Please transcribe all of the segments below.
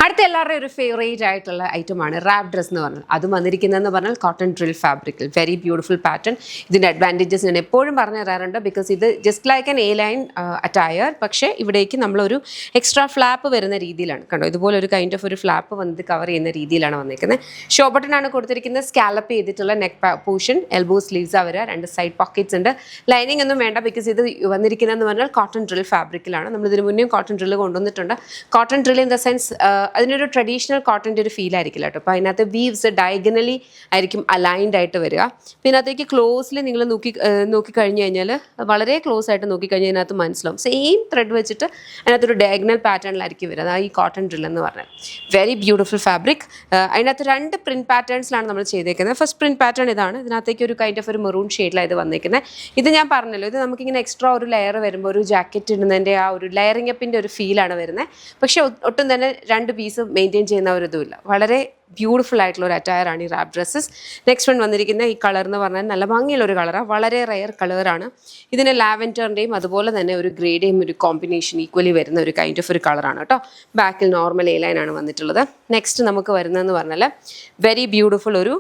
അടുത്ത എല്ലാവരുടെയും ഒരു ഫേവറേറ്റ് ആയിട്ടുള്ള ഐറ്റമാണ് റാപ്പ് ഡ്രസ് എന്ന് പറഞ്ഞാൽ. അത് വന്നിരിക്കുന്നതെന്ന് പറഞ്ഞാൽ കോട്ടൺ ഡ്രിൽ ഫാബ്രിക്കിൽ വെരി ബ്യൂട്ടിഫുൾ പാറ്റേൺ. ഇതിൻ്റെ അഡ്വാൻറ്റേജസ് ഞാൻ എപ്പോഴും പറഞ്ഞു തരാറുണ്ട്. ബിക്കോസ് ഇത് just like an A line attire, പക്ഷേ ഇവിടേക്ക് നമ്മളൊരു എക്സ്ട്രാ ഫ്ലാപ്പ് വരുന്ന രീതിയിലാണ്. കണ്ടോ, ഇതുപോലെ ഒരു കൈൻഡ് ഓഫ് ഒരു ഫ്ലാപ്പ് വന്നിട്ട് കവർ ചെയ്യുന്ന രീതിയിലാണ് വന്നിരിക്കുന്നത്. ഷോ ബട്ടൺ ആണ് കൊടുത്തിരിക്കുന്നത്. സ്കാലപ്പ് ചെയ്തിട്ടുള്ള നെക്ക് പോർഷൻ, എൽബോ സ്ലീവ്സ് വരിക, 2 സൈഡ് പോക്കറ്റ്സ് ഉണ്ട്. ലൈനിങ് ഒന്നും വേണ്ട, ബിക്കോസ് ഇത് വന്നിരിക്കുന്നതെന്ന് പറഞ്ഞാൽ കോട്ടൺ ഡ്രിൽ ഫാബ്രിക്കിലാണ്. നമ്മളിതിന് മുന്നേ കോട്ടൺ ഡ്രിൽ കൊണ്ടുവന്നിട്ടുണ്ട്. Cotton drill in the sense അതിനൊരു ട്രഡീഷണൽ കോട്ടൻ്റെ ഒരു ഫീൽ ആയിരിക്കില്ല കേട്ടോ. അപ്പോൾ അതിനകത്ത് വീവ്സ് ഡയഗണലി ആയിരിക്കും അലൈൻഡ് ആയിട്ട് വരിക. പിന്നെ അതിനകത്തേക്ക് ക്ലോസിൽ നിങ്ങൾ നോക്കിക്കഴിഞ്ഞ് കഴിഞ്ഞാൽ വളരെ ക്ലോസ് ആയിട്ട് നോക്കിക്കഴിഞ്ഞാൽ അതിനകത്ത് മനസ്സിലാവും സെയിം ത്രെഡ് വെച്ചിട്ട് അതിനകത്തൊരു ഡയഗണൽ പാറ്റേണിലായിരിക്കും വരിക. അതാണ് ഈ കോട്ടൺ ഡ്രിൽ എന്ന് പറഞ്ഞാൽ. Very beautiful fabric. അതിനകത്ത് 2 പ്രിൻറ്റ് പാറ്റേൺസിലാണ് നമ്മൾ ചെയ്തേക്കുന്നത്. ഫസ്റ്റ് പ്രിൻറ്റ് പാറ്റേൺ ഇതാണ്. ഇതിനകത്തേക്ക് ഒരു കൈൻഡ് ഓഫ് ഒരു മെറൂൺ ഷെയ്ഡിലാണ് ഇത് വന്നിരിക്കുന്നത്. ഇത് ഞാൻ പറഞ്ഞല്ലോ, ഇത് നമുക്കിങ്ങനെ എക്സ്ട്രാ ഒരു ലെയർ വരുമ്പോൾ ഒരു ജാക്കറ്റ് ഇടുന്നതിൻ്റെ ആ ഒരു ലെയറിംഗ് അപ്പിൻ്റെ ഒരു ഫീലാണ് വരുന്നത്. പക്ഷേ ഒട്ടും തന്നെ 2 പീസ് മെയിൻറ്റെയിൻ ചെയ്യുന്ന ഒരു ഇതുമില്ല. വളരെ ബ്യൂട്ടിഫുൾ ആയിട്ടുള്ള ഒരു അറ്റയറാണ് ഈ റാപ്പ് ഡ്രസ്സസ്. നെക്സ്റ്റ് വൺ വന്നിരിക്കുന്ന ഈ കളർ എന്ന് പറഞ്ഞാൽ നല്ല ഭംഗിയുള്ളൊരു കളറാണ്. വളരെ റെയർ കളറാണ്. ഇതിന് ലാവൻഡറിൻ്റെയും അതുപോലെ തന്നെ ഒരു ഗ്രേഡേയും ഒരു കോമ്പിനേഷൻ ഈക്വലി വരുന്ന ഒരു കൈൻഡ് ഓഫ് ഒരു കളറാണ് കേട്ടോ. ബാക്കിൽ നോർമൽ എ ലൈനാണ് വന്നിട്ടുള്ളത്. നെക്സ്റ്റ് നമുക്ക് വരുന്നതെന്ന് പറഞ്ഞാൽ വെരി ബ്യൂട്ടിഫുൾ ഒരു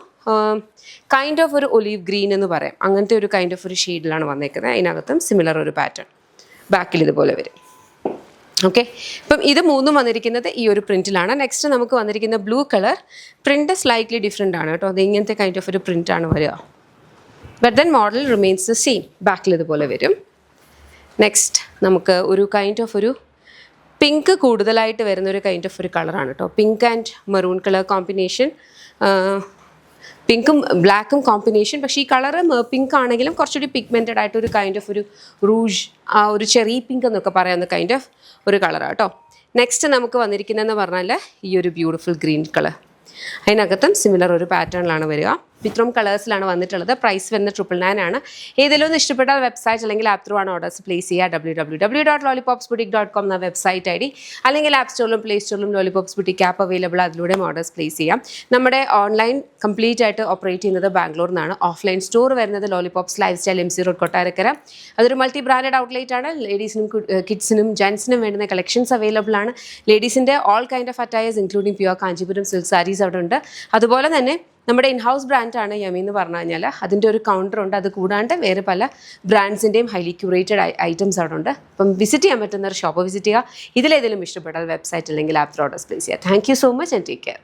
കൈൻഡ് ഓഫ് ഒരു ഒലീവ് ഗ്രീൻ എന്ന് പറയാം. അങ്ങനത്തെ ഒരു കൈൻഡ് ഓഫ് ഒരു ഷെയ്ഡിലാണ് വന്നേക്കുന്നത്. അതിനകത്തും സിമിലർ ഒരു പാറ്റേൺ ബാക്കിൽ ഇതുപോലെ വരും. ഓക്കെ, ഇപ്പം ഇത് 3 വന്നിരിക്കുന്നത് ഈ ഒരു പ്രിൻറ്റിലാണ്. നെക്സ്റ്റ് നമുക്ക് വന്നിരിക്കുന്ന blue colour print slightly different ആണ് കേട്ടോ. അത് ഇങ്ങനത്തെ കൈൻഡ് ഓഫ് ഒരു പ്രിൻ്റാണ് വരിക. But then model remains the same. ബാക്കിൽ ഇതുപോലെ വരും. നെക്സ്റ്റ് നമുക്ക് ഒരു കൈൻഡ് ഓഫ് ഒരു പിങ്ക് കൂടുതലായിട്ട് വരുന്ന ഒരു കൈൻഡ് ഓഫ് ഒരു കളറാണ് കേട്ടോ. Pink and maroon colour combination, പിങ്കും ബ്ലാക്കും കോമ്പിനേഷൻ. പക്ഷേ ഈ കളറ് പിങ്ക് ആണെങ്കിലും കുറച്ചുകൂടി പിഗ്മെൻറ്റഡ് ആയിട്ട് ഒരു കൈൻഡ് ഓഫ് ഒരു റൂഷ്, ആ ഒരു ചെറി പിങ്ക് എന്നൊക്കെ പറയാവുന്ന കൈൻഡ് ഓഫ് ഒരു കളറാണ് കേട്ടോ. നെക്സ്റ്റ് നമുക്ക് വന്നിരിക്കുന്നതെന്ന് പറഞ്ഞാൽ ഈ ഒരു ബ്യൂട്ടിഫുൾ ഗ്രീൻ കളർ. അതിനകത്തും സിമിലർ ഒരു പാറ്റേണിലാണ് വരിക. ഇത്രയും കളേഴ്സിലാണ് വന്നിട്ടുള്ളത്. പ്രൈസ് വരുന്നത് 999 ആണ്. ഏതെങ്കിലും ഒന്ന് ഇഷ്ടപ്പെട്ടാൽ വെബ്സൈറ്റ് അല്ലെങ്കിൽ ആപ്പ് ത്രൂ ആണ് ഓർഡേഴ്സ് പ്ലേസ് ചെയ്യുക. www.lollipopsboutique.com എന്ന വെബ്സൈറ്റ് ID, അല്ലെങ്കിൽ ആപ്പ് സ്റ്റോറിലും പ്ലേ സ്റ്റോറിലും ലോലിപോപ്സ് ബുട്ടിക് ആപ്പ് അവൈലബിൾ. അതിലൂടെ ഓർഡേഴ്സ് പ്ലേസ് ചെയ്യാം. നമ്മുടെ ഓൺലൈൻ കംപ്ലീറ്റ് ആയിട്ട് ഓപ്പറേറ്റ് ചെയ്യുന്നത് ബാംഗ്ലൂരിൽ നിന്നാണ്. ഓഫ്ലൈൻ സ്റ്റോർ വരുന്നത് Lollipops lifestyle MC road Kottarakkara. അതൊരു മൾട്ടി ബ്രാൻഡഡ് ഔട്ട്ലെറ്റ് ആണ്. ലേഡീസിനും കിഡ്സിനും ജെൻസിനും വേണ്ടുന്ന കളക്ഷൻസ് അവൈലബിൾ ആണ്. ലേഡീസിൻ്റെ all kind of attires including pure Kanchipuram silk saris അവിടെ ഉണ്ട്. അതുപോലെ തന്നെ നമ്മുടെ ഇൻഹൗസ് ബ്രാൻഡാണ് യമി എന്ന് പറഞ്ഞു കഴിഞ്ഞാൽ അതിൻ്റെ ഒരു കൗണ്ടറുണ്ട്. അത് കൂടാണ്ട് വേറെ പല ബ്രാൻഡ്സിൻ്റെയും ഹൈലി ക്യൂറേറ്റഡ് ഐറ്റംസ് അവിടെ ഉണ്ട്. അപ്പം വിസിറ്റ് ചെയ്യാൻ പറ്റുന്ന ഒരു ഷോപ്പ് വിസിറ്റ് ചെയ്യുക. ഇതിലേതെങ്കിലും ഇഷ്ടപ്പെട്ടാൽ വെബ്സൈറ്റ് അല്ലെങ്കിൽ ആപ്പ് ത്രൂ ഓർഡേഴ്സ് പ്ലേസ് ചെയ്യുക. Thank you so much and take care.